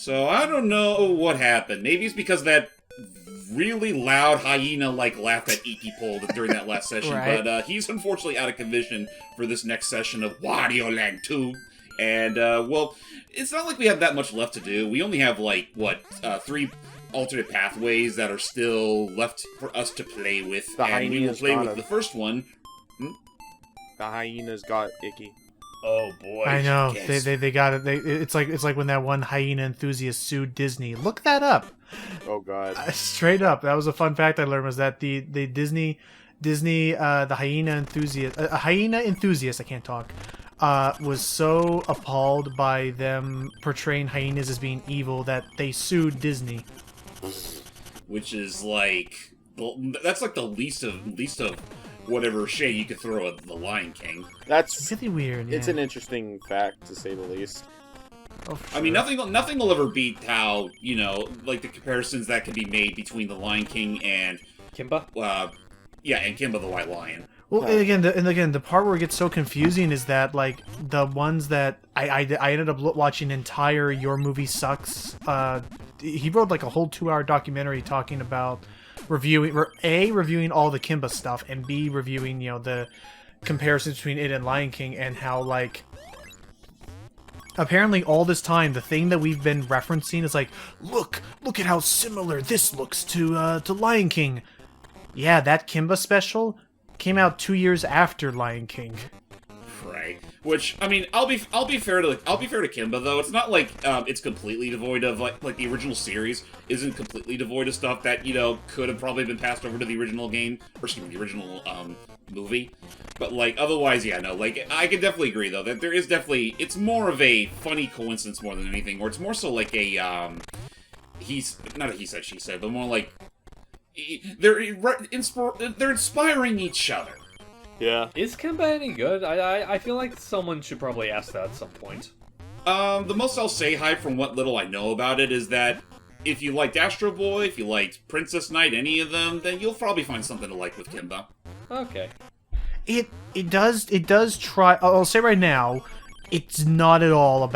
So I don't know what happened. Maybe it's because that really loud hyena-like laugh that Iki pulled during that last session, Right. but he's unfortunately out of commission for this next session of Wario Land 2. And, well, it's not like we have that much left to do. We only have, like, 3 alternate pathways that are still left for us to play with. And we will play with the first one. The hyenas got Icky. Oh boy! I know Yes. they got it. It's like when that one hyena enthusiast sued Disney. Look that up. Oh god. Straight up, that was a fun fact I learned was that the Disney the hyena enthusiast I can't talk was so appalled by them portraying hyenas as being evil that they sued Disney. Which is like that's like the least of whatever shade you could throw at the Lion King. That's Really weird. It's yeah. an interesting fact, to say the least. Oh, for I mean, sure. nothing will ever beat how, like the comparisons that can be made between the Lion King and Kimba? and Kimba the White Lion. Well, and again, the part where it gets so confusing is that like the ones that I ended up watching entire Your Movie Sucks. He wrote like a whole 2-hour documentary talking about reviewing all the Kimba stuff, and B, reviewing the comparisons between it and Lion King, and how like apparently all this time the thing that we've been referencing is like look at how similar this looks to Lion King. Yeah, that Kimba special came out 2 years after Lion King. Right. Which, I mean, I'll be fair to Kimba though. It's not like it's completely devoid of like the original series isn't completely devoid of stuff that could have probably been passed over to the original game, or excuse me, the original movie. But like otherwise, yeah, no. Like I can definitely agree though that there is definitely it's more of a funny coincidence more than anything, or it's more so like a he's not a he said she said, but more like they're inspiring each other. Yeah. Is Kimba any good? I feel like someone should probably ask that at some point. The most I'll say, Hype, from what little I know about it, is that if you liked Astro Boy, if you liked Princess Knight, any of them, then you'll probably find something to like with Kimba. Okay. It does try. I'll say right now, it's not at all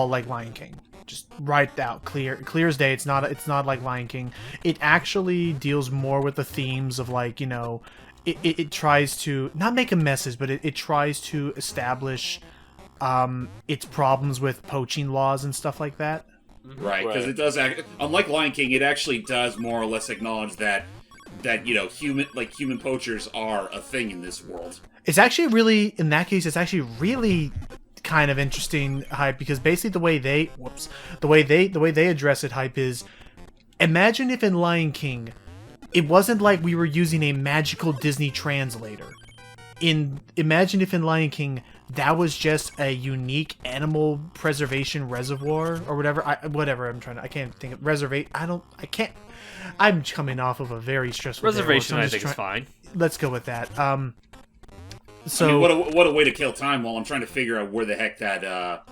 like Lion King. Just right out, clear as day. It's not like Lion King. It actually deals more with the themes of like it tries to not make a message, but it tries to establish its problems with poaching laws and stuff like that. Right, because it does unlike Lion King, it actually does more or less acknowledge that human poachers are a thing in this world. It's actually really, in that case, it's actually really kind of interesting, Hype, because basically the way they address it, Hype, is imagine if in Lion King it wasn't like we were using a magical Disney translator. Imagine if in Lion King that was just a unique animal preservation reservoir or whatever. I can't think of reservate. I'm coming off of a very stressful Reservation, day, so I think, is fine. Let's go with that. So I mean, what a way to kill time while I'm trying to figure out where the heck that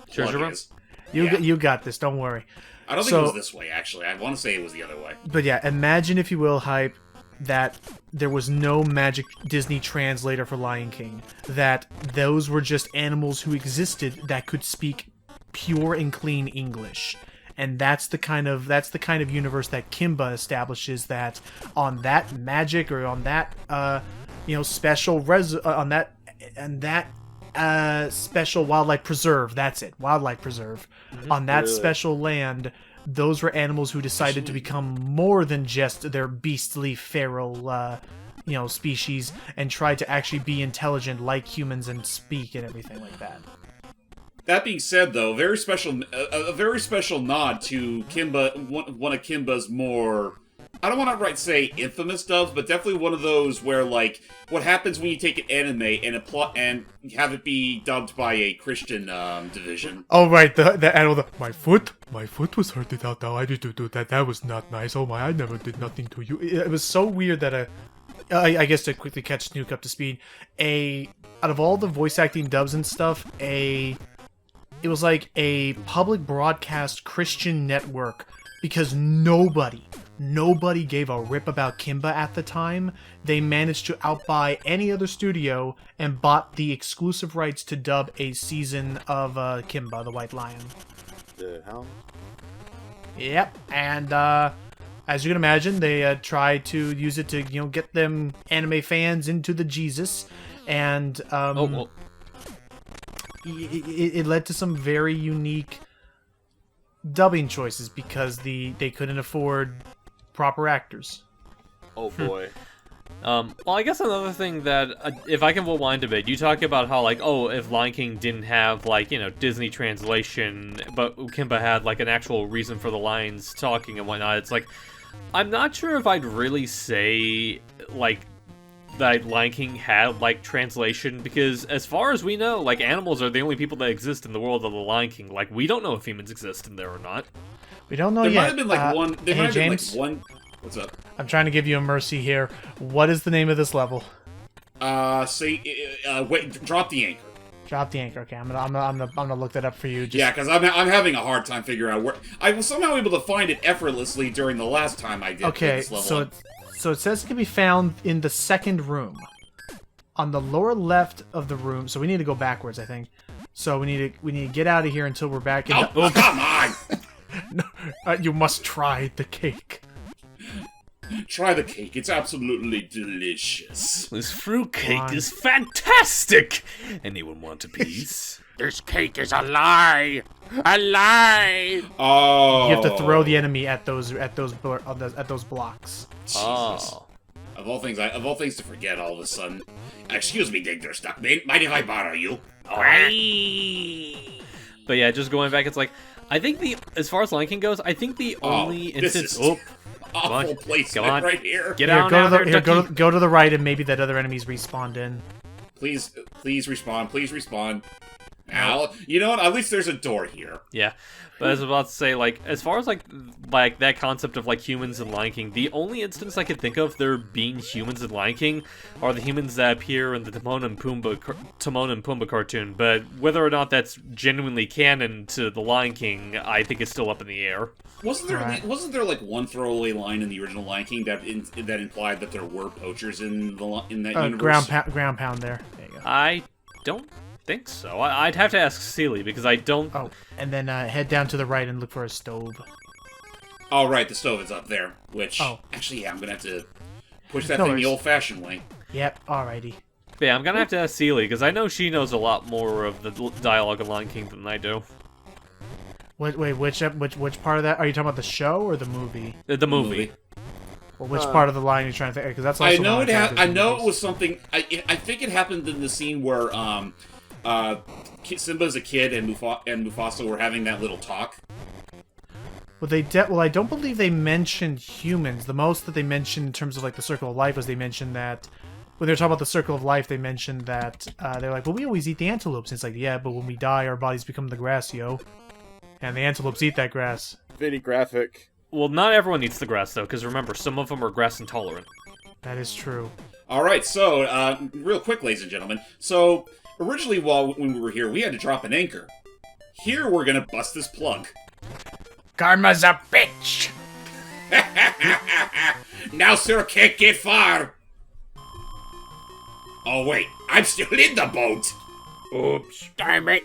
Treasure plug room? is. you got this. Don't worry. I don't think it was this way, actually. I want to say it was the other way. But yeah, imagine, if you will, Hype, that there was no magic Disney translator for Lion King. That those were just animals who existed that could speak pure and clean English. And that's the kind of universe that Kimba establishes, that on that magic or on that special special wildlife preserve. That's it, wildlife preserve. On that special land, those were animals who decided to become more than just their beastly feral species, and tried to actually be intelligent like humans and speak and everything like that. That being said, though, a very special nod to Kimba, one of Kimba's more, I don't want to outright say infamous dubs, but definitely one of those where, like, what happens when you take an anime and have it be dubbed by a Christian division. Oh right, the animal. My foot was hurted out. Now I did do that. That was not nice. Oh my, I never did nothing to you. It was so weird that I guess to quickly catch Snook up to speed, out of all the voice acting dubs and stuff, it was like a public broadcast Christian network, because nobody gave a rip about Kimba at the time. They managed to outbuy any other studio and bought the exclusive rights to dub a season of Kimba the White Lion. The hell? Yep, and as you can imagine, they try to use it to get them anime fans into the Jesus, and it led to some very unique dubbing choices because they couldn't afford proper actors. Oh boy. Well, I guess another thing that, if I can rewind a bit, you talk about how, like, oh, if Lion King didn't have, like, Disney translation, but Kimba had, like, an actual reason for the lines talking and whatnot, it's like, I'm not sure if I'd really say, like, that Lion King had, like, translation, because as far as we know, like, animals are the only people that exist in the world of the Lion King. Like, we don't know if humans exist in there or not. We don't know There yet. might have been like one. There might have been James? like one. What's up? I'm trying to give you a mercy here. What is the name of this level? Wait, drop the anchor. Drop the anchor. Okay, I'm gonna look that up for you. Yeah, because I'm having a hard time figuring out where I was somehow able to find it effortlessly during the last time I did Okay, this level. so it says it can be found in the second room, on the lower left of the room. So we need to go backwards, I think. So we need to get out of here until we're back in. Oh, come on! No, you must try the cake. Try the cake. It's absolutely delicious. This fruitcake Fine. is fantastic! Anyone want a piece? This cake is a lie! A lie! Oh. You have to throw the enemy at those blocks. Jesus. Oh. Of all things to forget all of a sudden. Excuse me, Digger Stuckman. Mind if I borrow you? But yeah, just going back, it's like, I think as far as Lion King goes, I think the only this instance... is Oh, awful placement Come on. right here. get Here, out go now to the there, here, ducky. go to the right, and maybe that other enemy's respawned in. Please respawn. Please respawn. Now, you know what? At least there's a door here. Yeah, but I was about to say, like, as far as, like that concept of, like, humans in Lion King, the only instance I could think of there being humans in Lion King are the humans that appear in the Timon and Pumbaa cartoon, but whether or not that's genuinely canon to the Lion King, I think is still up in the air. Wasn't there Right. like one throwaway line in the original Lion King that implied that there were poachers in that universe? Ground pound there. There you go. I don't think so. I'd have to ask Seely, because I don't... Oh, and then head down to the right and look for a stove. Oh, right, the stove is up there. Which, Oh. actually, yeah, I'm gonna have to push that No thing worries. the old-fashioned way. Yep, alrighty. Yeah, I'm gonna have to ask Seely, because I know she knows a lot more of the dialogue in Lion King than I do. Wait, which part of that? Are you talking about the show or the movie? The movie. Or which part of the line are you trying to think? Because that's also I know one of my I know it movies. was something. I think it happened in the scene where Simba's a kid and Mufasa were having that little talk. Well, I don't believe they mentioned humans. The most that they mentioned in terms of like the Circle of Life was they mentioned that when they were talking about the Circle of Life, they mentioned that they're like, well, we always eat the antelopes. And it's like, yeah, but when we die, our bodies become the grass, yo. And the antelopes eat that grass. Very graphic. Well, not everyone eats the grass, though, because remember, some of them are grass intolerant. That is true. All right, so real quick, ladies and gentlemen. So originally, when we were here, we had to drop an anchor. Here, we're gonna bust this plug. Karma's a bitch. Now, sir, can't get far. Oh wait, I'm still in the boat. Oops, damn it.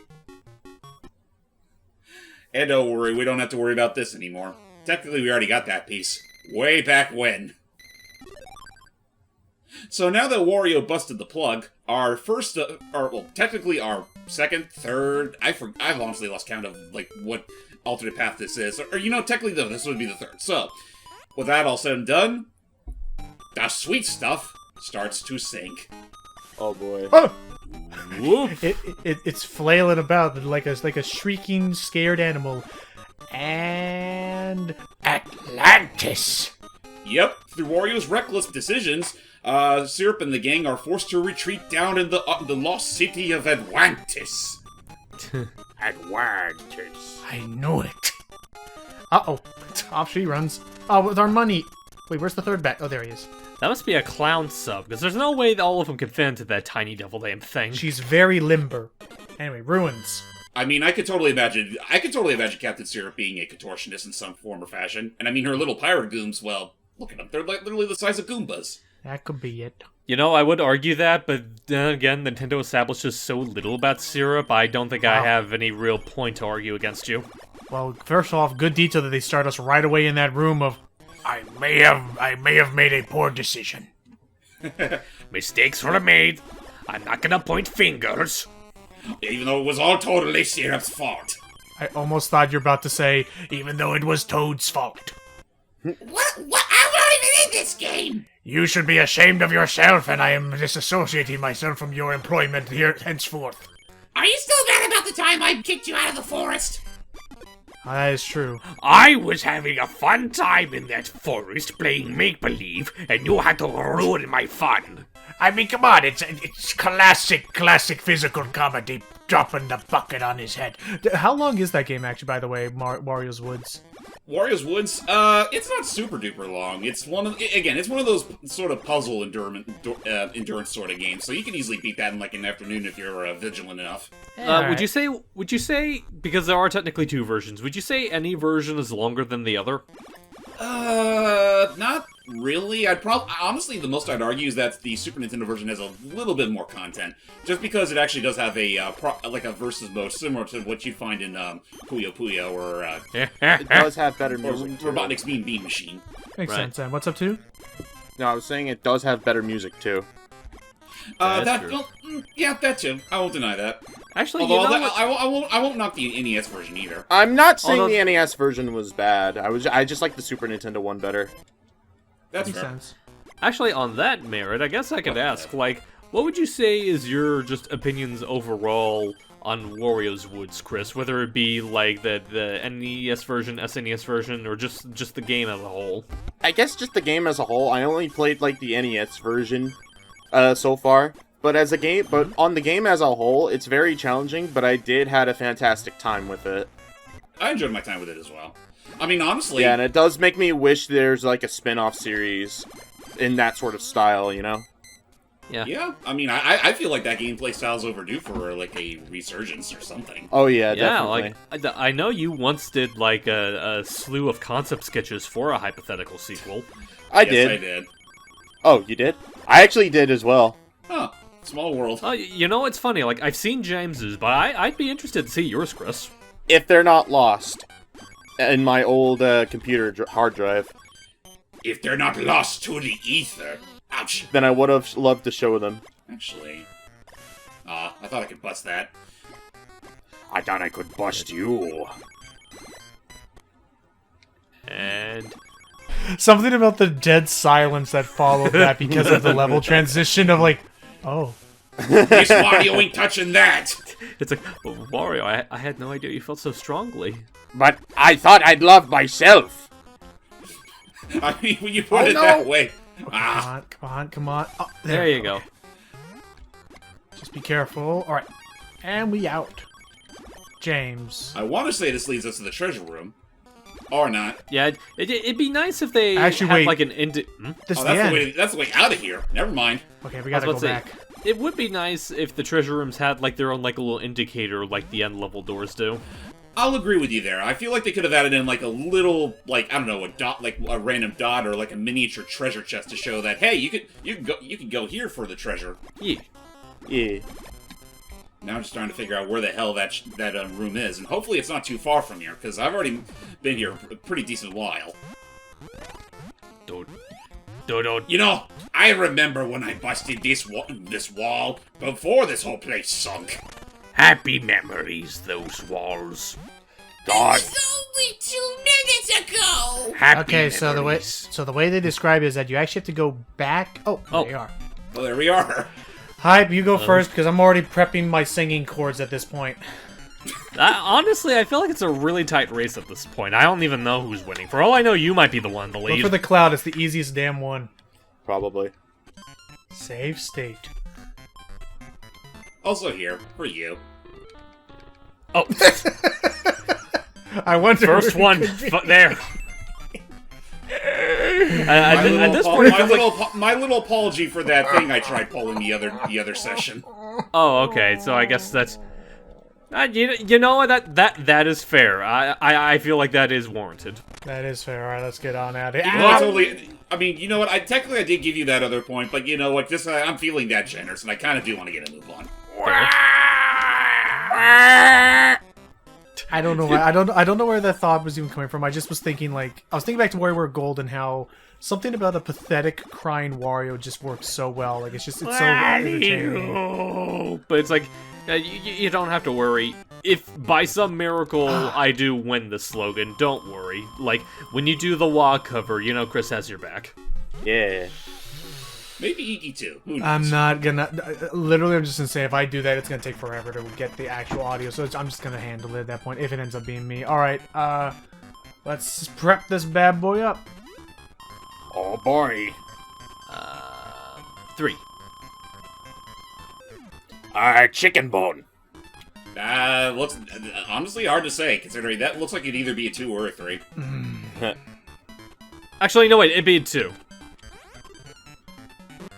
And don't worry, we don't have to worry about this anymore. Technically, we already got that piece. Way back when. So now that Wario busted the plug, our first, technically our second, third, I've honestly lost count of, like, what alternate path this is. Or technically, though, this would be the third. So, with that all said and done, the sweet stuff starts to sink. Oh boy. Oh! Whoop! It's flailing about like a shrieking, scared animal. And Atlantis. Yep, through Wario's reckless decisions, Syrup and the gang are forced to retreat down in the lost city of Atwantis. Atwantis. I knew it. Uh-oh. Off she runs. Oh, with our money. Wait, where's the third bat? Oh, there he is. That must be a clown sub, because there's no way that all of them can fit into that tiny devil damn thing. She's very limber. Anyway, ruins. I mean, I could totally imagine Captain Syrup being a contortionist in some form or fashion. And I mean, her little pirate gooms, well, look at them. They're like literally the size of Goombas. That could be it. You know, I would argue that, but then again, Nintendo establishes so little about Syrup, I don't think I have any real point to argue against you. Well, first off, good detail that they start us right away in that room of, I may have made a poor decision. Mistakes were made. I'm not gonna point fingers. Even though it was all totally Syrup's fault. I almost thought you were about to say, even though it was Toad's fault. What? I'm not even in this game! You should be ashamed of yourself, and I am disassociating myself from your employment here henceforth. Are you still mad about the time I kicked you out of the forest? That is true. I was having a fun time in that forest playing make-believe, and you had to ruin my fun. I mean, come on, it's classic physical comedy, dropping the bucket on his head. How long is that game, actually, by the way, Wario's Woods? Wario's Woods, it's not super duper long. It's one of those sort of puzzle endurance sort of games, so you can easily beat that in like an afternoon if you're vigilant enough. Would you say, because there are technically two versions, would you say any version is longer than the other? Not really. Honestly, the most I'd argue is that the Super Nintendo version has a little bit more content, just because it actually does have a a versus mode similar to what you find in Puyo Puyo or It does have better music, too. Robotnik's Beam Machine. Makes sense, and what's up, too? No, I was saying it does have better music, too. Yeah, that too. I won't deny that. Actually, Although I won't knock the NES version either. I'm not saying the NES version was bad. I just like the Super Nintendo one better. That's Makes fair. sense. Actually, on that merit, I guess I could ask, like, what would you say is your just opinions overall on Wario's Woods, Chris? Whether it be like the NES version, SNES version, or just the game as a whole? I guess just the game as a whole. I only played like the NES version so far. But on the game as a whole, it's very challenging, but I did had a fantastic time with it. I enjoyed my time with it as well. I mean, honestly... Yeah, and it does make me wish there's like a spin-off series in that sort of style, you know? Yeah, I mean, I feel like that gameplay style's overdue for, like, a resurgence or something. Oh, yeah, Yeah, definitely. like, I know you once did, like, a slew of concept sketches for a hypothetical sequel. I Yes, did. I did. Oh, you did? I actually did as well. Huh. Small world. Oh, you know, it's funny, like, I've seen James's, but I'd be interested to see yours, Chris. If they're not lost in my old computer hard drive, If they're not lost to the ether. Ouch. then I would have loved to show them. Actually... I thought I could bust that. I thought I could bust you. And... Something about the dead silence that followed that because of the level transition of like, oh. This Wario ain't touching that! It's like, Wario, I had no idea you felt so strongly. But I thought I'd love myself. I mean, when you put it that way... Ah, Come on. Oh, There you go. Just be careful. Alright. And we out. James. I want to say this leads us to the treasure room. Or not. Yeah, it'd be nice if they Actually, had, wait. like, an... This Oh, is the that's end. that's the way out of here. Never mind. Okay, we I was gotta go about to say, back. it would be nice if the treasure rooms had, like, their own, like, a little indicator like the end level doors do. I'll agree with you there. I feel like they could have added in, like, a little, like, I don't know, a dot, like, a random dot or, like, a miniature treasure chest to show that, hey, you can go here for the treasure. Yeah. Yeah. Now I'm just trying to figure out where the hell that room is, and hopefully it's not too far from here, because I've already been here a pretty decent while. Don't. You know, I remember when I busted this wall before this whole place sunk. Happy memories, those walls. God, only 2 minutes ago! happy Okay, memories. so the way they describe it is that you actually have to go back. Oh, Oh. there you are. Well, there we are. Hype, you go first because I'm already prepping my singing chords at this point. Honestly, I feel like it's a really tight race at this point. I don't even know who's winning. For all I know, you might be the one in the Look lead. for the cloud. It's the easiest damn one. Probably. Save state. Also here, for you. Oh, I wonder. first where one. it could be. There. At this point, it feels like... My little apology for that thing I tried pulling the other session. Oh, okay. So I guess that's... you know what? That is fair. I feel like that is warranted. That is fair. All right, let's get on at it. You know, I mean, you know what? I did give you that other point, but you know what? Just I'm feeling that generous, and I kind of do want to get a move on. I don't know. I don't know where that thought was even coming from. I just was thinking like I was thinking back to WarioWare Gold and how something about a pathetic crying Wario just works so well. Like it's so entertaining. But it's like you don't have to worry. If by some miracle I do win the slogan, don't worry. Like when you do the WA cover, you know Chris has your back. Yeah. Maybe Iki too. Who knows? I'm not gonna. Literally, I'm just gonna say if I do that, it's gonna take forever to get the actual audio. So I'm just gonna handle it at that point if it ends up being me. All right. Let's prep this bad boy up. Oh boy. 3. Chicken bone. Looks honestly hard to say, considering that looks like it'd either be a 2 or a 3. Actually, no wait, it'd be 2.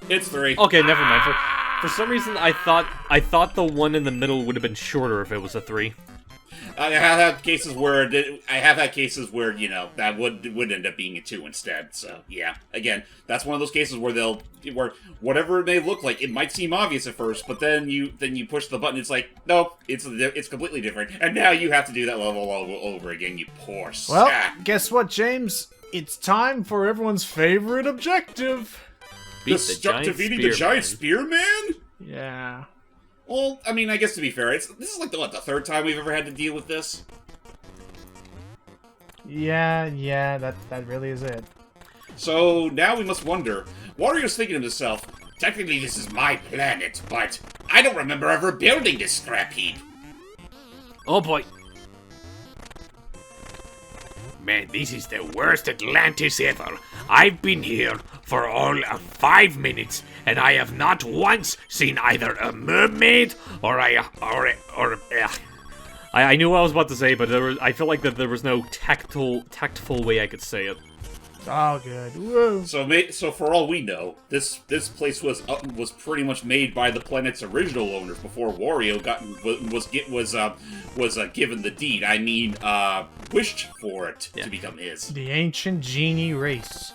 It's 3. Okay, never mind. For some reason, I thought the one in the middle would have been shorter if it was a 3. I have had cases where you know that would end up being a 2 instead. So yeah, again, that's one of those cases where where whatever it may look like, it might seem obvious at first, but then you push the button, it's like nope, it's completely different, and now you have to do that level all over again. You poor Well, sack. guess what, James? It's time for everyone's favorite objective. Defeating the giant spearman. Yeah. Well, I mean, I guess to be fair, this is like the 3rd time we've ever had to deal with this. Yeah, that really is it. So now we must wonder. Wario's thinking to himself, technically this is my planet, but I don't remember ever building this scrap heap. Oh boy. Man, this is the worst Atlantis ever. I've been here for all of 5 minutes, and I have not once seen either a mermaid or I knew what I was about to say, but I feel like that there was no tactful way I could say it. It's all good. Whoa. So for all we know, this place was pretty much made by the planet's original owners before Wario was given the deed. I mean, wished for it to become his. The ancient genie race.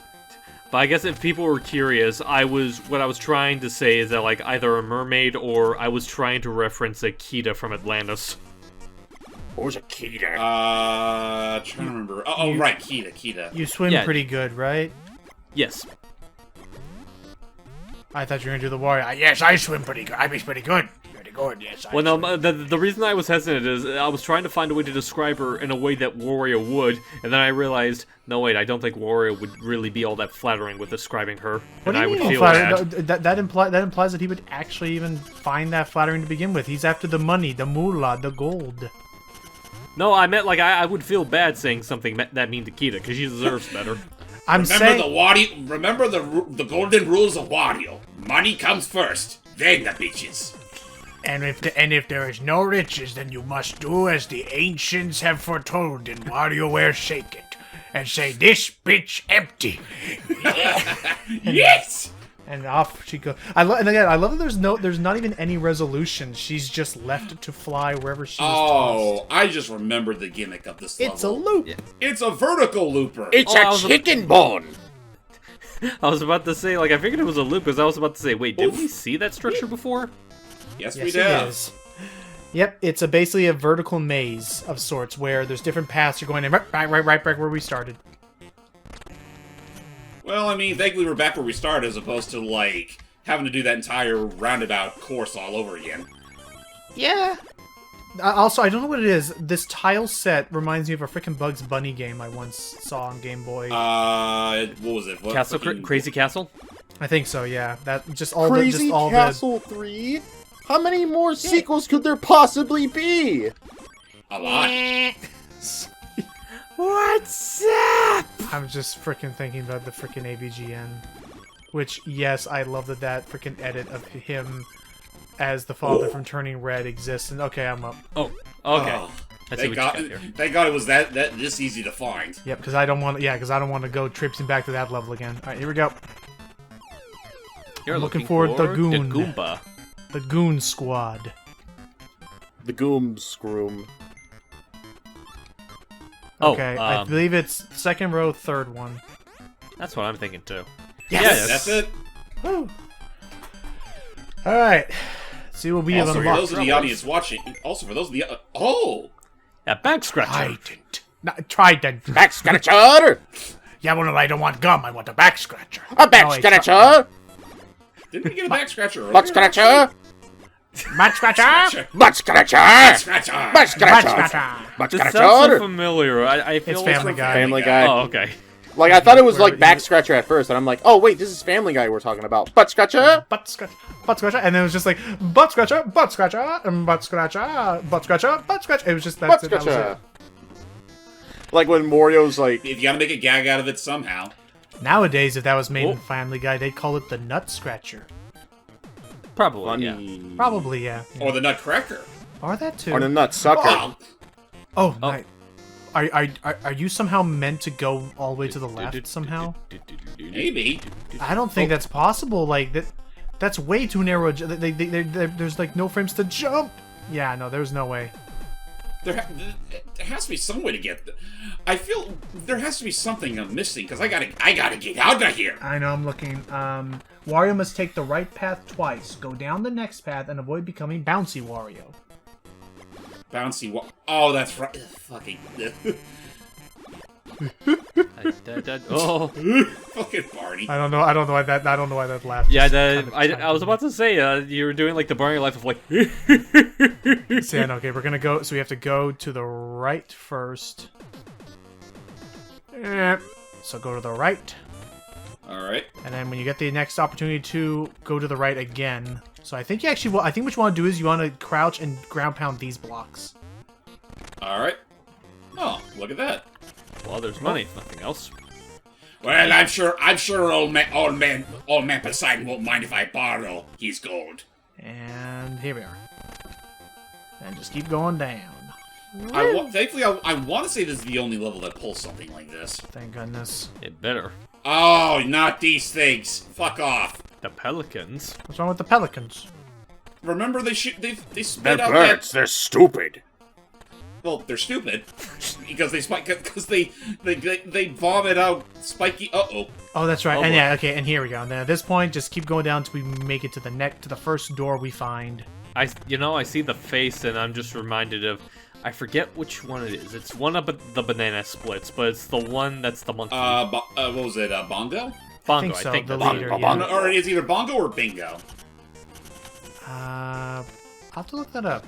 But I guess if people were curious, what I was trying to say is that like either a mermaid or I was trying to reference a Kida from Atlantis. Who's a Keter? Trying to remember. Right, Kida. You swim pretty good, right? Yes. I thought you were gonna do the Wario. Yes, I swim pretty good. I be pretty good. Pretty good, yes. Well, no, the reason I was hesitant is I was trying to find a way to describe her in a way that Wario would, and then I realized, no wait, I don't think Wario would really be all that flattering with describing her, What and do you I would mean feel flattering? bad. That implies that he would actually even find that flattering to begin with. He's after the money, the moolah, the gold. No, I meant like I would feel bad saying something that mean to Kida because she deserves better. Remember the golden rules of Wario. Money comes first, then the bitches. And if there is no riches, then you must do as the ancients have foretold in WarioWare Shake It, and say, "This bitch empty." Yes. And off she goes. I love that there's not even any resolution. She's just left to fly wherever she was tossed. I just remembered the gimmick of this level. It's a loop. Yeah. It's a vertical looper. It's a chicken bone. I was about to say, like, I figured it was a loop because I was about to say, wait, did we see that structure before? Yes, Yes, we it did. is. Yep, it's basically a vertical maze of sorts where there's different paths you're going in right back where we started. Well, I mean, thankfully we're back where we started, as opposed to, like, having to do that entire roundabout course all over again. Yeah. Also, I don't know what it is. This tile set reminds me of a freaking Bugs Bunny game I once saw on Game Boy. What was it? Crazy Castle? I think so. Yeah, that just all Crazy Castle 3? How many more sequels could there possibly be? A lot. What's up? I'm just freaking thinking about the freaking AVGN. Which, yes, I love that freaking edit of him as the father from Turning Red exists. And okay, I'm up. Oh, okay. Oh, I see what you got here. thank God it was that this easy to find. Yep, because I don't want. Yeah, because I don't want to go traipsing back to that level again. All right, here we go. You're I'm looking for the the Goon. Goomba. The Goon Squad. The Goom Scroom. Okay, I believe it's second row, third one. That's what I'm thinking too. Yes! That's it. Woo. All right. See what we have Also, for unlocked. those of the audience watching, also for those of the Yeah, back scratcher. Trident. Not trident. Back scratcher! Yeah, well, I don't want gum. I want a back scratcher. A back scratcher! Didn't we get a back scratcher earlier? Butt scratcher! Back scratcher. Butt scratcher! Scratcher! Butt Back scratcher! scratcher. Butt This sounds so scratcher! familiar. I feel It's like Family Guy. Family Guy. Oh, okay. Like, I thought it was like back scratcher at first, and I'm like, oh wait, this is Family Guy we're talking about. Butt scratcher! Butt scratcher. Butt scratcher. And then it was just like butt scratcher, butt scratcher, and butt scratcher, butt scratcher, butt scratcher. It was just Butt that's it. That was scratcher! it. Like when Wario's like, If you gotta make a gag out of it somehow. Nowadays, if that was made Oh. in Family Guy, they'd call it the nut scratcher. Probably, yeah. funny. Probably, yeah. Or the Nutcracker. Or that too. Or the nut sucker. Oh, Oh, Oh. my. Are you somehow meant to go all the way to the left somehow? maybe. I don't think that's possible. Like that. That's way too narrow. There's like no frames to jump. Yeah, no, there's no way. There has to be some way to get. I feel there has to be something I'm missing because I gotta get out of here. I know. I'm looking. Wario must take the right path twice. Go down the next path and avoid becoming bouncy Wario. Bouncy. Oh, that's right. Fucking. Oh, Fucking Barney. I don't know. I don't know why that. I don't know why that laugh. yeah. just kind of I was about to say you were doing like the Barney life of like. So, yeah, no, okay, we're gonna go. So we have to go to the right first. So go to the right, All right. and then when you get the next opportunity to go to the right again. So I think you actually. I think what you want to do is you want to crouch and ground pound these blocks. All right. Oh, look at that. Well, there's money, if nothing else. Well, I'm sure old man Poseidon won't mind if I borrow his gold. And here we are. And just keep going down. Thankfully, I want to say this is the only level that pulls something like this. Thank goodness. It better. Oh, not these things. Fuck off. The Pelicans. What's wrong with the pelicans? Remember they spit They're out birds, that. they're stupid. Well, they're stupid because they vomit out spiky. Uh-oh. Oh, that's right. Oh, and boy. yeah, okay. And here we go. And then at this point, just keep going down until we make it to the first door we find. I see the face, and I'm just reminded of. I forget which one it is. It's one of the banana splits, but it's the one that's the monkey. What was it? Bongo? Bongo, so, I think the that's leader, it. yeah. Or it's either Bongo or Bingo. I'll have to look that up.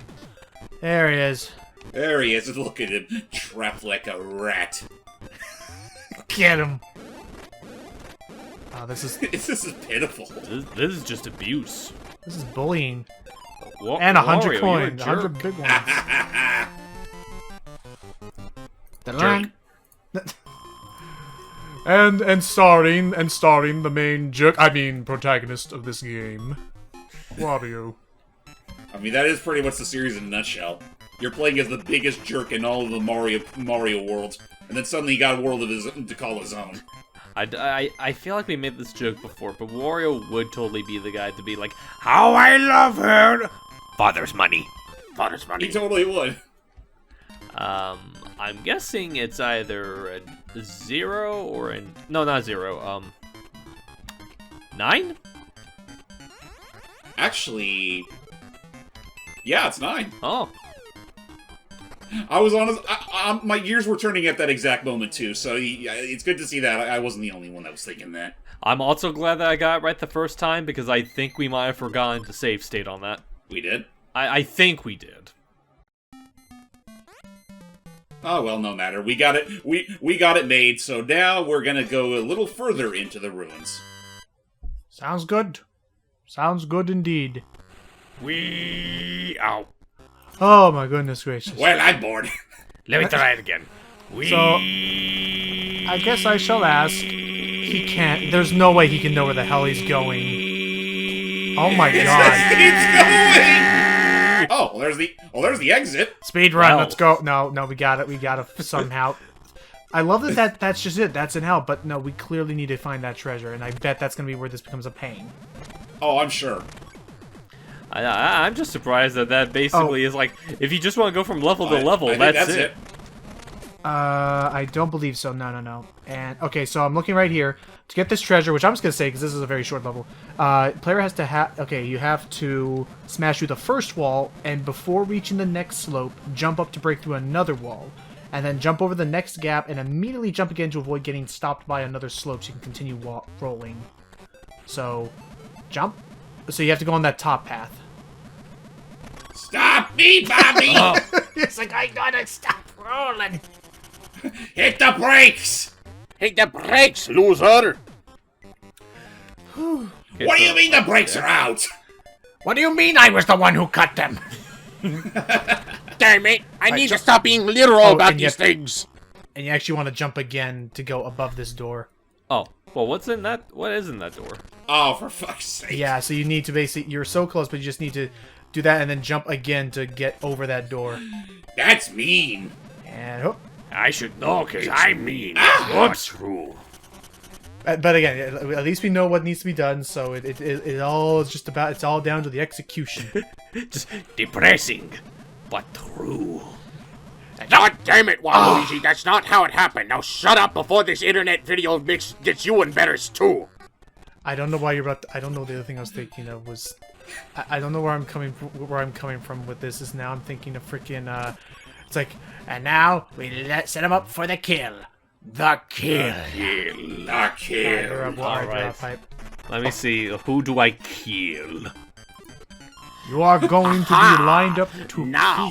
There he is. There he is. Look at him, trapped like a rat. Get him. Oh, this is This is pitiful. This is just abuse. bullying. Wa- And 100 Wario, you're a coins. jerk. 100 big ones. The line. and starring the main protagonist of this game, Wario. I mean, that is pretty much the series in a nutshell. You're playing as the biggest jerk in all of the Mario worlds, and then suddenly you got a world of his to call his own. I feel like we made this joke before, but Wario would totally be the guy to be like, "How I love her." Father's money. Father's He money. totally would. I'm guessing it's either a 0 or a no, not 0. 9. Actually, yeah, it's 9. Oh, I was honest. My gears were turning at that exact moment too. So it's good to see that I wasn't the only one that was thinking that. I'm also glad that I got it right the first time because I think we might have forgotten to save state on that. We did. I think we did. Oh well, no matter. We got it. We got it made. So now we're gonna go a little further into the ruins. Sounds good. Sounds good indeed. We out. Oh my goodness gracious. Well, I'm bored. Let me try it again. We. So, I guess I shall ask. He can't. There's no way he can know where the hell he's going. Oh my god. It's going. Oh, well, there's the exit. Speed run. Wow. Let's go. No, we got it. We got to somehow. I love that's just it. That's in hell. But no, we clearly need to find that treasure, and I bet that's gonna be where this becomes a pain. Oh, I'm sure. I'm just surprised that basically is like, if you just want to go from level to level, I think that's it. I don't believe so. No. And okay, so I'm looking right here. to get this treasure, which I'm just gonna say because this is a very short level, player has to you have to smash through the first wall, and before reaching the next slope, jump up to break through another wall, and then jump over the next gap and immediately jump again to avoid getting stopped by another slope so you can continue rolling. So, jump. So you have to go on that top path. Stop me, Bobby! It's like, I gotta stop rolling. Hit the brakes! Hit the brakes, loser! What do you mean the brakes are out? What do you mean I was the one who cut them? Damn it! I need to stop being literal about these things. And you actually want to jump again to go above this door. Oh, well, what's in that? What is in that door? Oh, for fuck's sake. Yeah, so you need to basically, you're so close, but you just need to do that and then jump again to get over that door. That's mean. And hoop. I should know, because I'm mean. What's true? But again, at least we know what needs to be done, so it all is just about, it's all down to the execution. Just depressing, but true. God damn it, Waluigi, that's not how it happened. Now shut up before this internet video gets you embarrassed too. I don't know why you're about I don't know, the other thing I was thinking of was, I don't know where I'm coming from with this, is now I'm thinking of freaking, it's like, and now we set him up for the kill. The kill. The kill. Alright. Let me see. Who do I kill? You are going to be lined up to Now,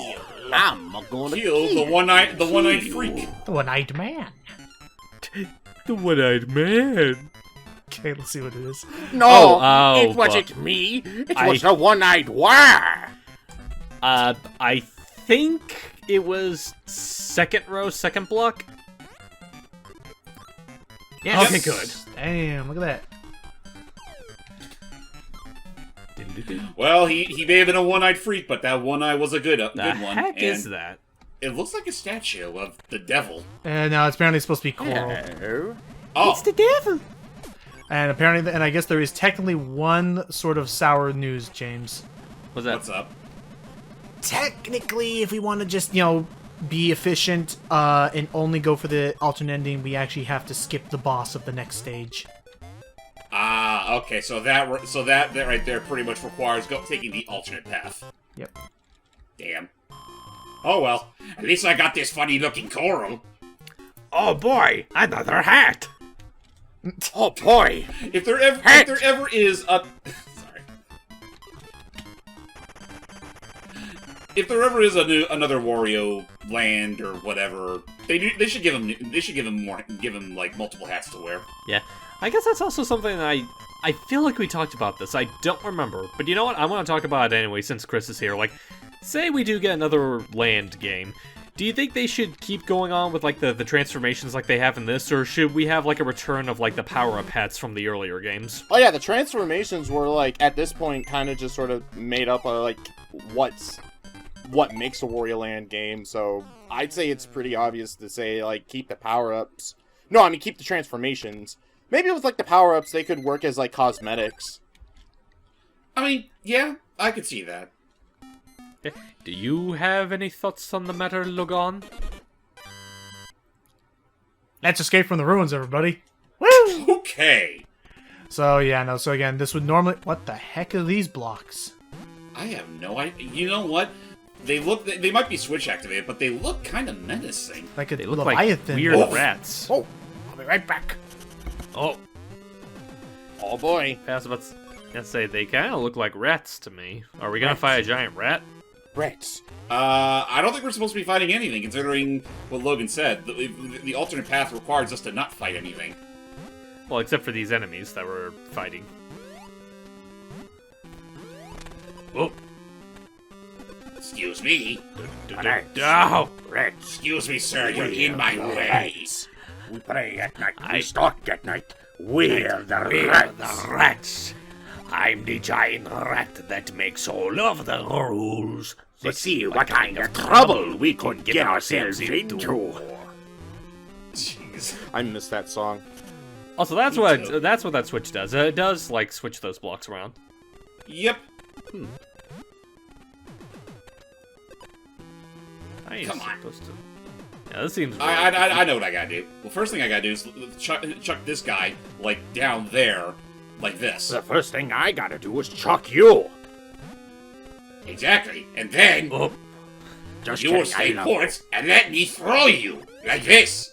I'm gonna Kill the one-eyed freak. the one-eyed man. The one-eyed man. Okay, let's see what it is. No, Oh, it wasn't me. It was the one-eyed war. I think it was second row, second block. Yes. Okay, good. Damn, look at Well, he may have been a one-eyed freak, but that one eye was a good The one. heck is and that? It looks like a statue of the devil. that. And now it's apparently supposed to be coral. Oh, the devil. And apparently, and I guess there is technically one sort of sour news, James. What's that? what's up? Technically, if we want to just, be efficient and only go for the alternate ending, we actually have to skip the boss of the next stage. Ah, okay. So that right there pretty much requires taking the alternate path. Yep. Damn. Oh well. At least I got this funny-looking coral. Oh boy, another hat. Oh boy. If there ever is a sorry. If there ever is another Wario land or whatever, they should give him like multiple hats to wear. Yeah, I guess that's also something that I feel like we talked about this. I don't remember, but you know what? I want to talk about it anyway since Chris is here. Like, say we do get another land game. Do you think they should keep going on with like the transformations like they have in this, or should we have like a return of like the power-up hats from the earlier games? Oh yeah, the transformations were like at this point kind of just sort of made up of like what makes a Wario Land game. So I'd say it's pretty obvious to say like keep the power-ups. No, I mean keep the transformations. Maybe with like the power-ups they could work as like cosmetics. I mean, yeah, I could see that. Do you have any thoughts on the matter, Logan? Let's escape from the ruins, everybody. Woo! Okay. So, yeah, no, so again, this would normally... What the heck are these blocks? I have no idea. You know what? They might be switch activated, but they look kind of menacing. Like a They look Leviathan. like weird Oh. rats. Oh, I'll be right back. Oh, Oh boy. I was about to say, they kind of look like rats to me. Are we gonna fight a giant rat? Rats. I don't think we're supposed to be fighting anything, considering what Logan said. The alternate path requires us to not fight anything. Well, except for these enemies that we're fighting. Oh, Excuse me. no, rats. Excuse me, sir. You're in my way. We pray at night. We stalk at night. We're the rats. I'm the giant rat that makes all of the rules. Let's see what kind of trouble we could get ourselves into. Jeez. I missed that song. Also, that's Me what too. that switch does. It does like switch those blocks around. Yep. I ain't Come on. supposed to. Yeah, this seems. Really I know what I gotta do. Well, first thing I gotta do is chuck this guy, like, down there, like this. The first thing I gotta do is chuck you. Exactly. And then, Just you will kidding, I stay love you. put and let me throw you, like this.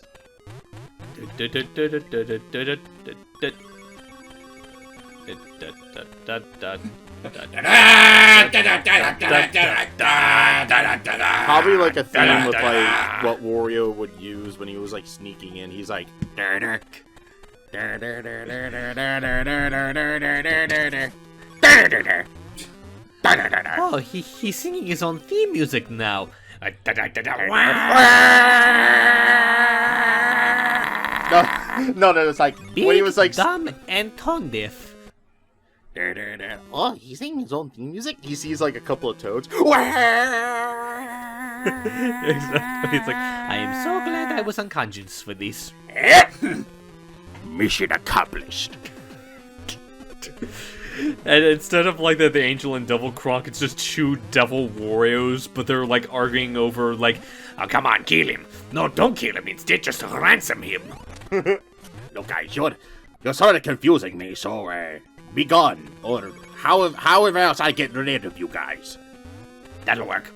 Probably like a theme with like what Wario would use when he was like sneaking in. He's like, Oh, he's singing his own theme music now. no, it's like when he was like, dumb and tone deaf. oh, he's singing his own theme music. He sees like a couple of toads. Exactly. It's like, I am so glad I was unconscious for this. Mission accomplished. And instead of like the Angel and Devil Kronk, it's just two Devil Warriors, but they're like arguing over like, Oh, come on, kill him. No, don't kill him. Instead, just ransom him. Look, guys, you're sort of confusing me, so, be gone. Or however else I get rid of you guys. That'll work.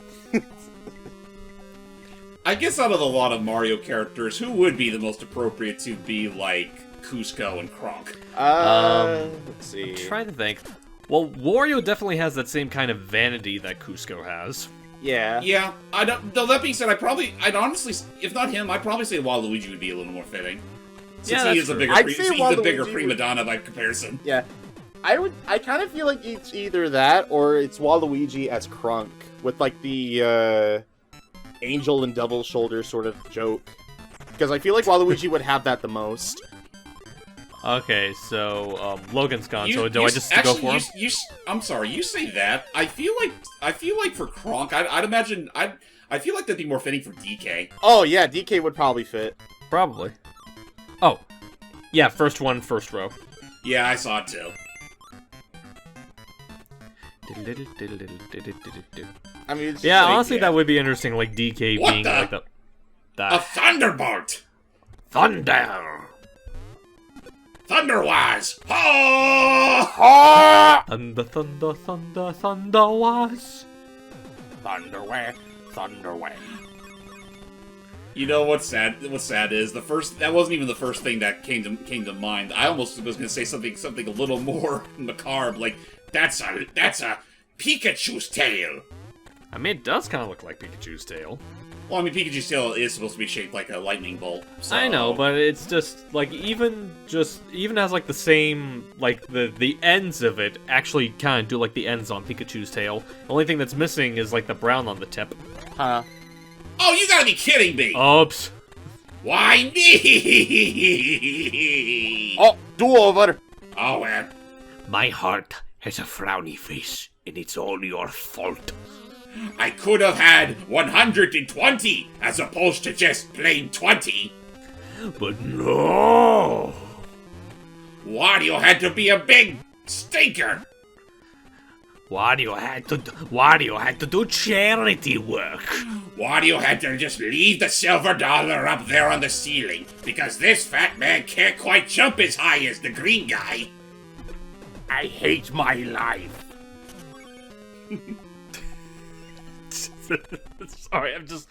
I guess out of a lot of Mario characters, who would be the most appropriate to be like Cusco and Kronk? let's see. I'm trying to think. Well, Wario definitely has that same kind of vanity that Cusco has. Yeah. Yeah, I don't. Though that being said, I'd honestly, if not him, I'd probably say Waluigi would be a little more fitting. Since Yeah, he that's is a true. bigger, I'd he's say the bigger Waluigi prima would- donna by comparison. Yeah. I kind of feel like it's either that or it's Waluigi as Krunk with like the angel and devil shoulder sort of joke. Because I feel like Waluigi would have that the most. Okay, so Logan's gone. So do You I just go for him? I'm sorry, you say that. I feel like for Kronk, I'd imagine I feel like that'd be more fitting for DK. Oh yeah, DK would probably fit. Probably. Oh, yeah. First one, first row. Yeah, I saw it too. I mean, it's Yeah, just like, honestly, that would be interesting. Like DK What being the- like A that. Thunderbolt! Thunder! Thunderwise! Oh! Thunder, thunder, thunder, thunder was. Thunderway, Thunderway. You know what's sad? What's sad is that wasn't even the first thing that came to mind. I almost was gonna say something a little more macabre, like that's a Pikachu's tail. I mean, it does kind of look like Pikachu's tail. Well, I mean, Pikachu's tail is supposed to be shaped like a lightning bolt. So... I know, but it's just like even has like the same like the ends of it actually kind of do like the ends on Pikachu's tail. The only thing that's missing is like the brown on the tip. Huh. Oh, you gotta be kidding me! Oops. Why me? Oh, do over. Oh well. My heart has a frowny face, and it's all your fault. I could have had 120 as opposed to just plain 20. But no! Wario had to be a big stinker. Wario had to do charity work. Wario had to just leave the silver dollar up there on the ceiling because this fat man can't quite jump as high as the green guy. I hate my life. Sorry, I'm just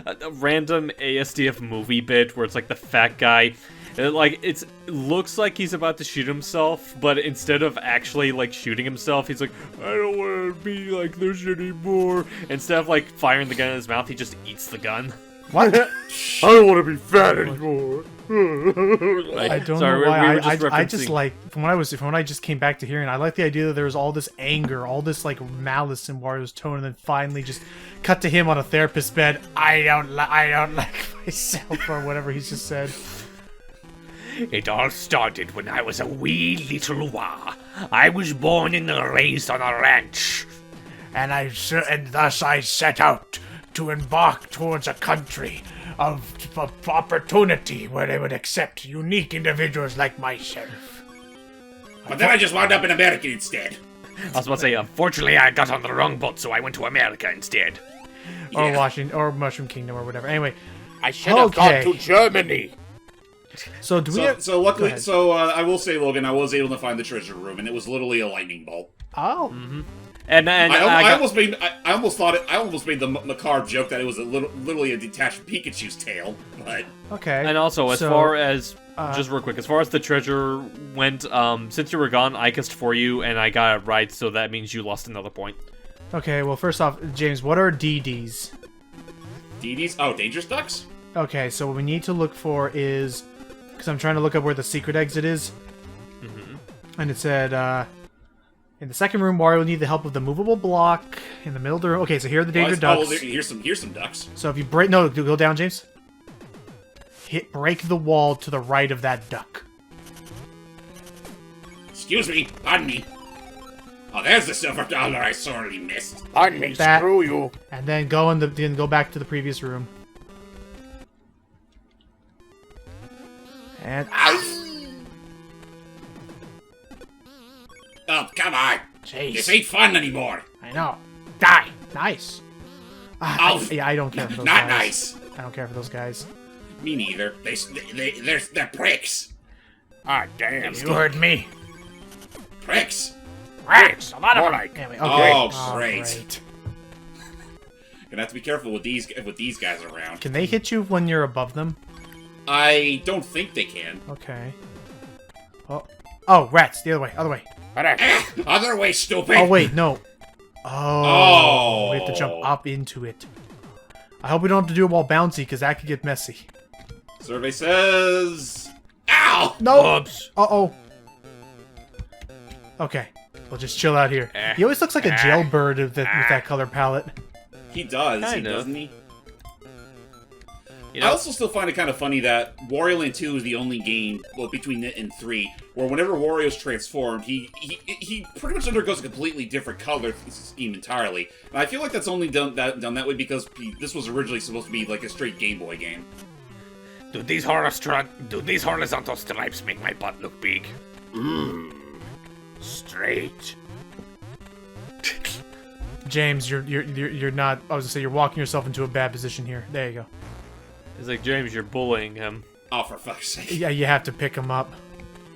a random ASDF movie bit where it's like the fat guy, and it looks like he's about to shoot himself, but instead of actually like shooting himself, he's like, I don't want to be like this anymore. Instead of like firing the gun in his mouth, he just eats the gun. What? I don't want to be fat anymore. I don't Sorry, know why. we were just I just referencing- like from when I just came back to hearing. I like the idea that there was all this anger, all this like malice in Wario's tone, and then finally just cut to him on a therapist's bed. I don't like myself, or whatever he's just said. It all started when I was a wee little wah. I was born and raised on a ranch. And thus I set out to embark towards a country of opportunity where they would accept unique individuals like myself. But then I just wound up in America instead. I was about to say, unfortunately, I got on the wrong boat, so I went to America instead. Or Washington, or Mushroom Kingdom, or whatever. Anyway, I should have gone Okay. to Germany. So do we? Have... So Go luckily, ahead. I will say, Logan, I was able to find the treasure room, and it was literally a lightning bolt. Oh. And I almost made the macabre joke that it was literally a detached Pikachu's tail, but Okay. And also, as So, far as uh, just real quick, as far as the treasure went, since you were gone, I kissed for you, and I got it right, so that means you lost another point. Okay. Well, first off, James, what are DDs? DDs. Oh, dangerous ducks. Okay. So what we need to look for is, because I'm trying to look up where the secret exit is, and it said in the second room, Wario will need the help of the movable block in the middle of the room. Okay. So here are the danger ducks. Here's some ducks. So if you break, no, go down, James. Break the wall to the right of that duck. Excuse me, pardon me. Oh, there's the silver dollar I sorely missed. Pardon me, That- screw you. And then go back to the previous room. And Oh, come on. Jeez. This ain't fun anymore. I know. Die. nice. Oh, Yeah, I don't care for those Not guys. nice. I don't care for those guys. Me neither. They're pricks. Ah, damn. You heard me. Pricks. Rats. A lot of More them. like. Anyway, Oh, okay. great. Gonna have to be careful with these guys around. Can they hit you when you're above them? I don't think they can. Okay. Oh, rats. The other way. Other way. Other way, stupid. Oh, wait. No. Oh. We have to jump Oh. up into it. I hope we don't have to do it while bouncy, because that could get messy. Survey says. Ow! No! Oops. Uh-oh. Okay. We'll just chill out here. He always looks like a jailbird with that color palette. He does, Kind of. doesn't he? You know, I also still find it kind of funny that Wario Land 2 is the only game, well, between it and 3, where whenever Wario's transformed, he pretty much undergoes a completely different color scheme entirely. And I feel like that's only done that way because this was originally supposed to be like a straight Game Boy game. Do these horizontal stripes make my butt look big? Straight. James, you're not. I was gonna say you're walking yourself into a bad position here. There you go. it's like, James, you're bullying him. Oh, for fuck's sake. Yeah, you have to pick him up.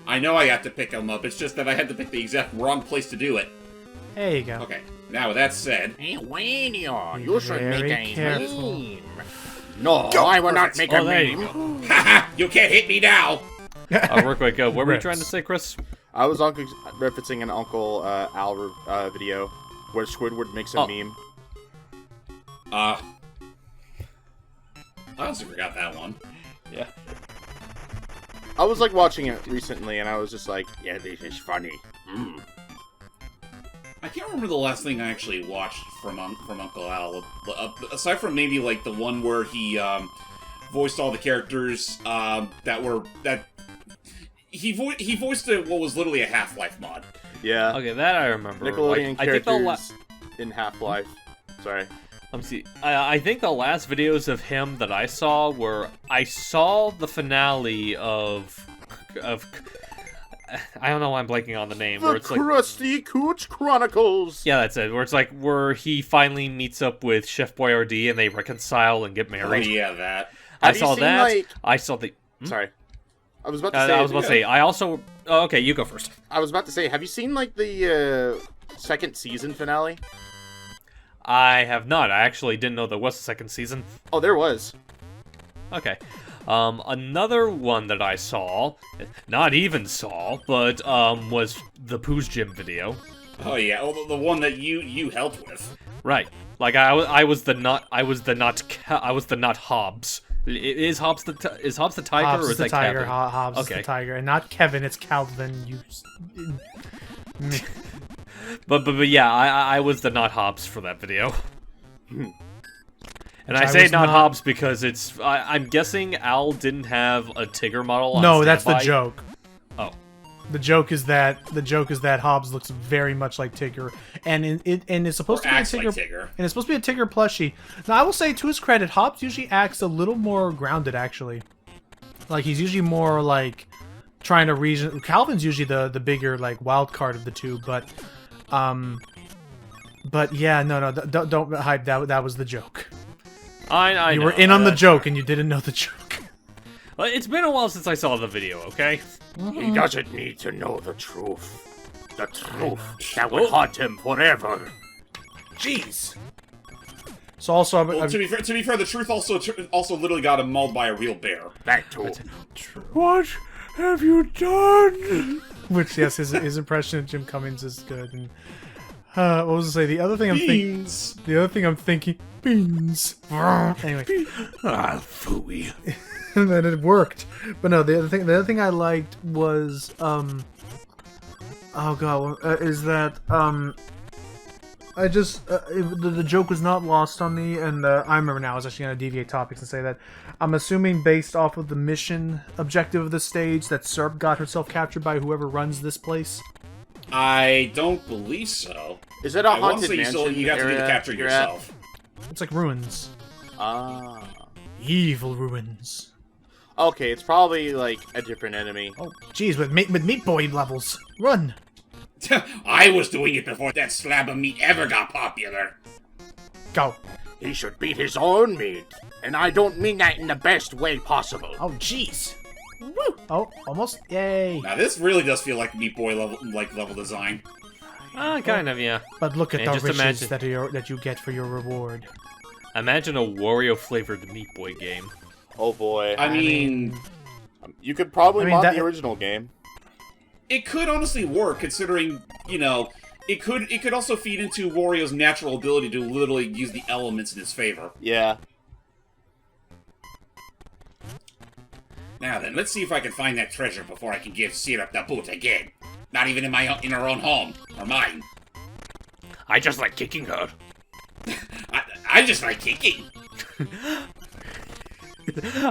I know I have to pick him up, it's just that I had to pick the exact wrong place to do it. There you go. Okay, now with that said... Hey, Wario, Be you should make very a careful. meme. No, I will not make a Oh, there you meme. go. Haha! You can't hit me now! Real quick, what were you Rats. trying to say, Chris? I was referencing an Uncle Al video where Squidward makes a Oh. meme. I honestly forgot that one. Yeah. I was like watching it recently, and I was just like, Yeah, this is funny. I can't remember the last thing I actually watched from Uncle Al. Aside from maybe like the one where he voiced all the characters he voiced what was literally a Half-Life mod. yeah, Okay, that I remember. Nickelodeon I think characters in Half-Life. Sorry. Let me see. I think the last videos of him that I saw were I saw the finale of I don't know why I'm blanking on the name. Where The it's like Krusty Cooch Chronicles! yeah, that's it. Where it's like where he finally meets up with Chef Boyardee and they reconcile and get Oh married. yeah, that. I Have you saw seen, that. like- I saw the. Sorry. I was about to say... I was about to say. I also. Oh, okay, you go first. I was about to say, have you seen, like, the second season finale? I have not. I actually didn't know there was a second season. Oh, there was. Okay. Another one that I saw, not even saw, but was the Pooh's Gym video. Oh yeah, the one that you helped with. Right. Like I was the not Hobbs. Is Hobbs the tiger Hobbs or is is the that tiger. Kevin? Hobbs is Okay. the tiger, and not Kevin. It's Calvin. But yeah, I was the not Hobbs for that video. And Which I I say was not not. Hobbs because I'm guessing Al didn't have a Tigger model on No, that's the standby. joke. Oh. The joke is that Hobbs looks very much like Tigger, and it's supposed to be a Acts Tigger, like Tigger. and it's supposed to be a Tigger plushie. Now, I will say to his credit, Hobbs usually acts a little more grounded. Actually, like he's usually more like trying to reason. Calvin's usually the bigger like wild card of the two, but yeah, no, don't hype that. That was the joke. I You know. were in on the joke and you didn't know the joke. Well, it's been a while since I saw the video, okay? He doesn't need to know the truth. The truth that will haunt him forever. Jeez. So also, Well, to be fair, the truth also literally got him mauled by a real bear. That too. What have you done? which yes, his impression of Jim Cummings is good. And what was I say? The other thing I'm thinking. The other thing I'm thinking. Beans. Anyway. Ah, phooey. And then it worked. But no, the other thing I liked was oh god, is that I just the joke was not lost on me, and I remember now. I was actually going to deviate topics and say that I'm assuming based off of the mission objective of the stage that Serp got herself captured by whoever runs this place. I don't believe so. Is it a I want haunted to say mansion you have to area get captured you're at? yourself. It's like ruins, Ah. evil ruins. Okay, it's probably like a different enemy. Oh, jeez, with Meat Boy levels, run! I was doing it before that slab of meat ever got popular. Go! He should beat his own meat. And I don't mean that in the best way possible. Oh, jeez! Woo! Oh, almost! Yay! Now this really does feel like Meat Boy level design. Kind of, yeah. But look at And the just riches imagine- that you get for your reward. Imagine a Wario-flavored Meat Boy game. Oh boy. I mean, You could probably mod that- the original game. it could honestly work considering, you know, it could also feed into Wario's natural ability to literally use the elements in his favor. Yeah. Now then, let's see if I can find that treasure before I can give Syrup the boot again. Not even in her own home, or mine. I just like kicking her. I just like kicking.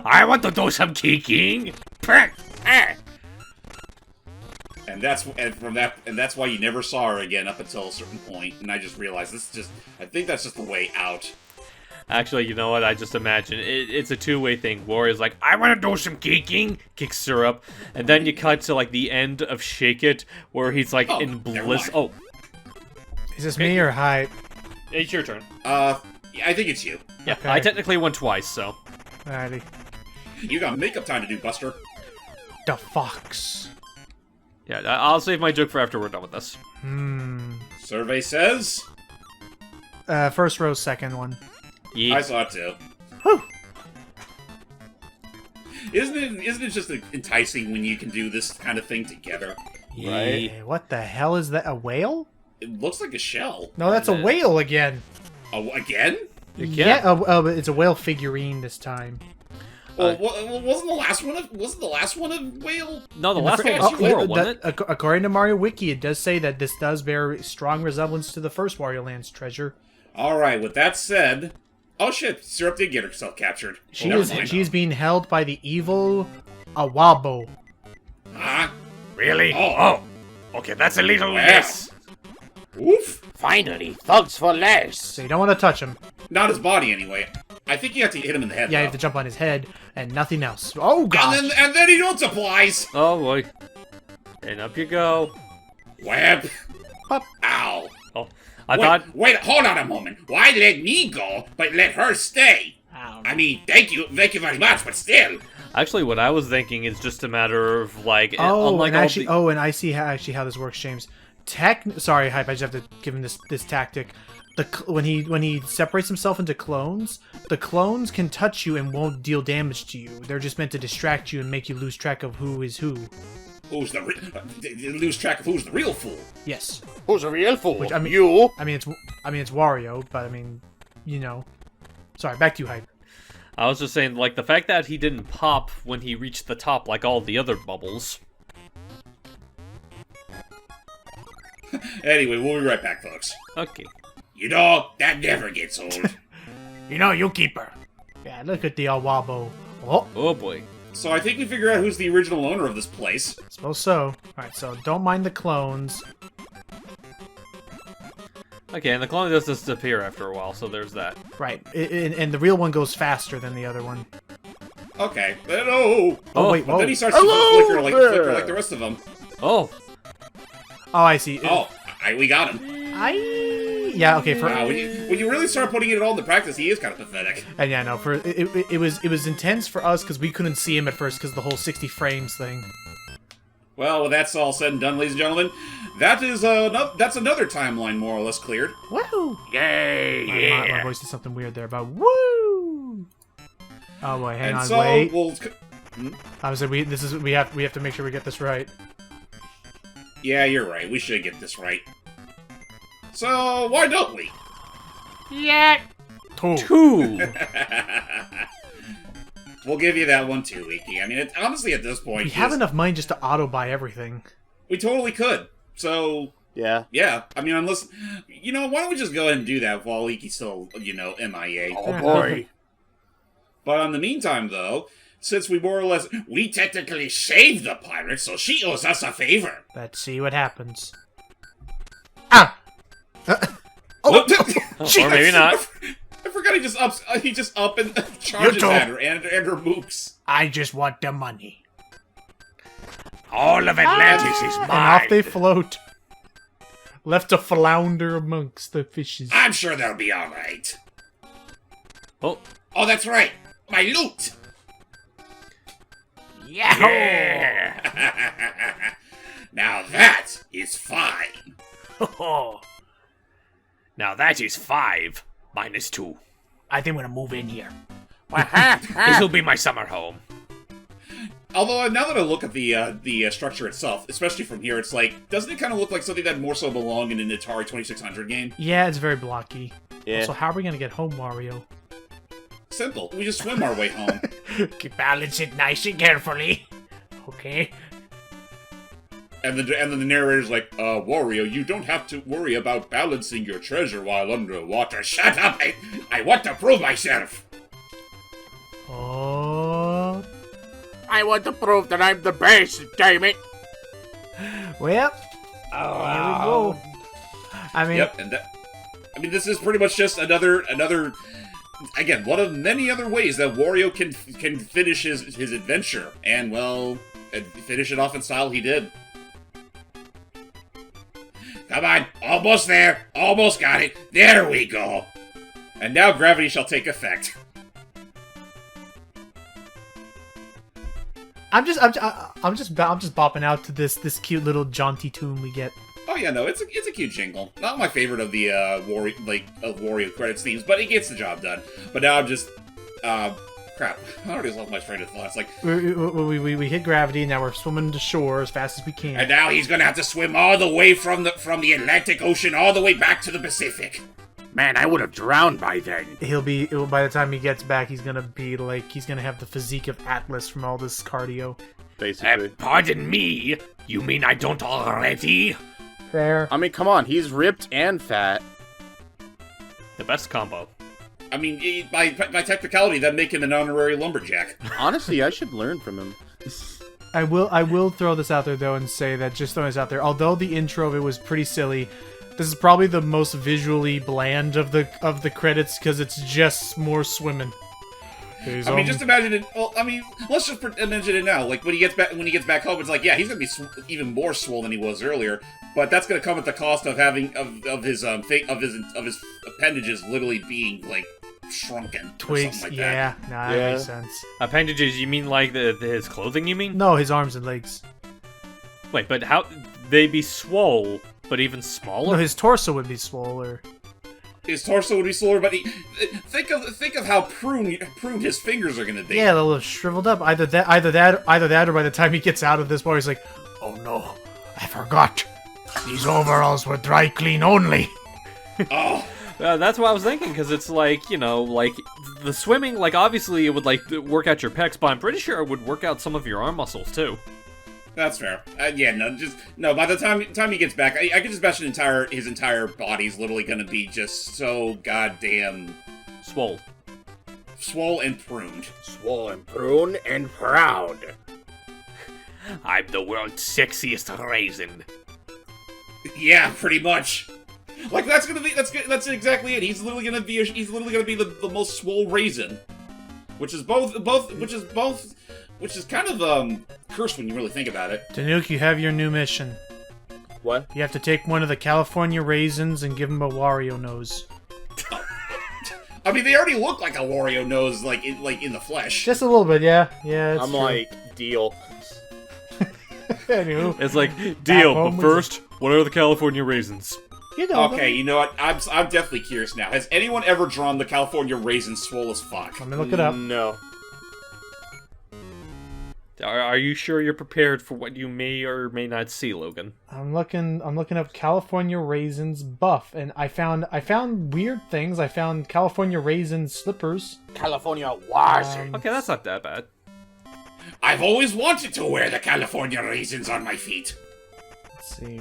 I want to do some kicking. And that's why you never saw her again up until a certain point. And I just realized I think that's just the way out. Actually, you know what? I just imagine it's a two-way thing. Wario's like, I want to do some kicking, kicks Syrup, and then you cut to like the end of Shake It, where he's like Oh, in never bliss. mind. Is this me or Hype? It's your turn. Yeah, I think it's you. Yeah, Okay. I technically won twice, so. Alrighty. You got makeup time to do, Buster. The fox. Yeah, I'll save my joke for after we're done with this. Survey says... First row, second one. Yeah. I saw it too. Whew. Isn't it just enticing when you can do this kind of thing together? Right? Hey, what the hell is that? A whale? It looks like a shell. No, that's a whale again. Oh, again? Yeah, but it's a whale figurine this time. Well, wasn't the last one a whale? No, the last one was Coral, wasn't it? According to Mario Wiki, it does say that this does bear strong resemblance to the first Wario Land's treasure. All right. With that said, oh shit, Syrup did get herself captured. She Well, is never mind. she is being held by the evil Awabo. Huh? Really? Oh. Okay, that's a little Wow. less. Oof. Finally, thugs for less. So you don't want to touch him. Not his body, anyway. I think you have to hit him in the head. Yeah, you though. have to jump on his head and nothing else. Oh gosh! And then he multiplies. Oh boy. And up you go. Whap. Pop. Ow. Oh, I thought. Wait, hold on a moment. Why let me go, but let her stay? I mean, thank you very much, but still. Actually, what I was thinking is just a matter of like. Oh, unlike and all actually, the- and I see how this works, James. Sorry, Hype. I just have to give him this tactic. When he separates himself into clones, the clones can touch you and won't deal damage to you. They're just meant to distract you and make you lose track of who is who. Who's the lose track of who's the real fool? Yes. Who's a real fool? Which, I mean- you? I mean it's Wario, but I mean, you know. Sorry, back to you, Hype. I was just saying, like the fact that he didn't pop when he reached the top like all the other bubbles. Anyway, we'll be right back, folks. Okay. You know, that never gets old. You know, you keep her. Yeah, look at the Awabo. Oh, Oh boy. So I think we figured out who's the original owner of this place. suppose so. Alright, so don't mind the clones. Okay, and the clone does disappear after a while, so there's that. Right, and the real one goes faster than the other one. Okay. Hello. Oh, wait, But whoa. then he starts to Hello flicker there. like the rest of them. Oh, Oh, I see. Oh, we got him. yeah, okay, for Wow, when you really start putting it all into practice, he is kind of pathetic. and yeah, no, for it was intense for us because we couldn't see him at first because the whole 60 frames thing. Well, with that's all said and done, ladies and gentlemen, that is that's another timeline more or less cleared. Woohoo! Yay! My voice did something weird there about woo. Oh boy, hang And on, so wait. we'll. I was like, we have to make sure we get this right. Yeah, you're right. We should get this right. So why don't we? Yeah. Two. We'll give you that one too, Iki. I mean, honestly, at this point, We have enough money just to auto buy everything. we totally could. So Yeah. yeah, I mean, unless why don't we just go ahead and do that while Iki's still MIA? Oh boy. But in the meantime, though, since we technically saved the pirate, so she owes us a favor. Let's see what happens. Ah! Oh, Or maybe not. I forgot he just up and charges too. at her and her mooks. I just want the money. All of Atlantis is And mine. off they float. Left to flounder amongst the fishes. I'm sure they'll be all right. Oh, Oh, that's right, my loot. Yeah. Now that is fine. Now that is 5 minus 2. I think I'm gonna move in here. This will be my summer home. Although now that I look at the structure itself, especially from here, it's like, doesn't it kind of look like something that more so belong in an Atari 2600 game? Yeah, it's very blocky. Yeah. So how are we gonna get home, Wario? Simple. We just swim our way home. Balance it nice and carefully. Okay. And then the narrator's like, Wario, you don't have to worry about balancing your treasure while underwater. Shut up! I want to prove myself! Oh. I want to prove that I'm the best, damn it. Well, here we go. I mean, Yep, and this is pretty much just another again, one of many other ways that Wario can finish his adventure. And, well, finish it off in style he did. Come on, almost there, almost got it, there we go. And now gravity shall take effect. I'm just bopping out to this cute little jaunty tune we get. Oh yeah, no, it's a cute jingle. Not my favorite of the Wario credits themes, but it gets the job done. But now I'm just crap. I already lost my train of thought. It's like, We hit gravity, and now we're swimming to shore as fast as we can. and now he's gonna have to swim all the way from the Atlantic Ocean all the way back to the Pacific. Man, I would have drowned by then. By the time he gets back, he's gonna have the physique of Atlas from all this cardio. Basically. Pardon me. You mean I don't already? Fair. I mean, come on. He's ripped and fat. the best combo. I mean, by technicality, that'd make him an honorary lumberjack. Honestly, I should learn from him. I will throw this out there though and say that just throwing this out there, although the intro of it was pretty silly, this is probably the most visually bland of the credits because it's just more swimming. I mean, just imagine it. Well, I mean, let's just imagine it now. Like when he gets back home, it's like, yeah, he's gonna be even more swole than he was earlier. But that's gonna come at the cost of having of his appendages literally being like shrunken. twigs. Like Yeah, that. nah, that Yeah. makes sense. Appendages, you mean like his clothing, you mean? No, his arms and legs. Wait, but how... They be swole, but even No, smaller? his torso would be swoller. His torso would be slower, but think of how pruned his fingers are gonna be. Yeah, a little shriveled up. Either that, or by the time he gets out of this bar, he's like, Oh no, I forgot. These overalls were dry clean only. Oh, That's what I was thinking, because it's like, like, the swimming, like, obviously it would, like, work out your pecs, but I'm pretty sure it would work out some of your arm muscles, too. that's fair. Yeah, no. By the time he gets back, I can just imagine his entire body's literally gonna be just so goddamn Swole. swole and pruned. Swollen, prune, and proud. I'm the world's sexiest raisin. Yeah, pretty much. Like that's exactly it. He's literally gonna be the most swole raisin, which is kind of cursed when you really think about it. Tanooki, you have your new mission. What? You have to take one of the California raisins and give him a Wario nose. I mean, they already look like a Wario nose, like in the flesh. Just a little bit, yeah. Yeah, it's I'm true. like, deal. Anywho, It's like, deal, home but was- first, what are the California raisins? you know Okay, you know what? I'm definitely curious now. Has anyone ever drawn the California raisin swole as fuck? Let me look it up. No. Are you sure you're prepared for what you may or may not see, Logan? I'm looking up California raisins buff, and I found weird things. I found California raisin slippers. California was it? Okay, that's not that bad. I've always wanted to wear the California raisins on my feet. Let's see.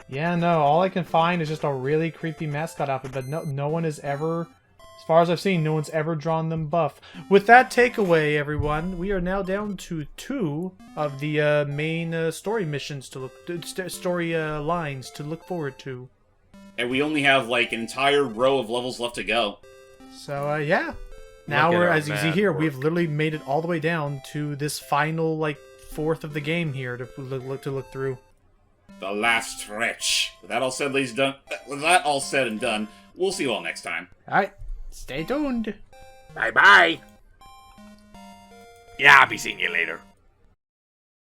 Yeah, no, all I can find is just a really creepy mascot outfit, but no one has ever, as far as I've seen, no one's ever drawn them buff. With that takeaway, everyone, we are now down to 2 of the main story missions to look, story lines to look forward to. And we only have, like, an entire row of levels left to go. So, yeah. Now Look at we're, our as you see mad here, work. we've literally made it all the way down to this final, like, 4th of the game here to look through. The last stretch. With that all said, with that all said and done, we'll see you all next time. Alright, stay tuned. Bye bye. Yeah, I'll be seeing you later.